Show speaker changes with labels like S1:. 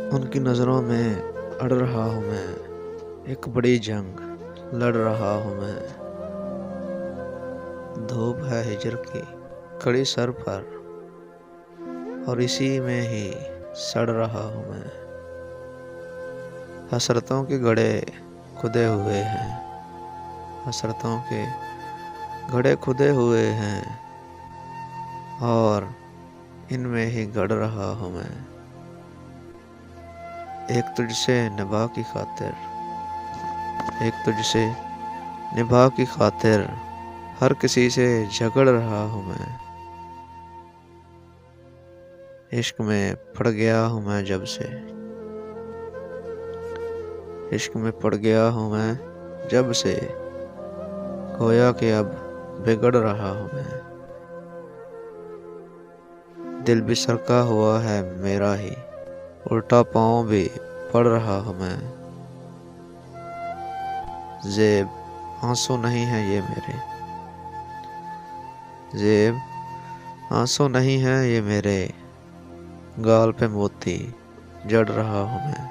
S1: उनकी नज़रों में अड़ रहा हूँ मैं, एक बड़ी जंग लड़ रहा हूँ मैं। धूप है हिजर की कड़ी सर पर, और इसी में ही सड़ रहा हूँ मैं। हसरतों के घड़े खुदे हुए हैं, हसरतों के घड़े खुदे हुए हैं, और इनमें ही गड़ रहा हूँ मैं। एक तुझसे निभा की खातिर, एक तुझसे निभा की खातिर हर किसी से झगड़ रहा हूँ मैं। इश्क में पड़ गया हूँ मैं जब से, इश्क में पड़ गया हूँ मैं जब से, खोया कि अब बिगड़ रहा हूँ मैं। दिल भी सरका हुआ है मेरा ही, उल्टा पाँव भी पड़ रहा हूँ मैं। ज़ेब आंसू नहीं है ये मेरे, ज़ेब आंसू नहीं है ये मेरे, गाल पे मोती जड़ रहा हूँ मैं।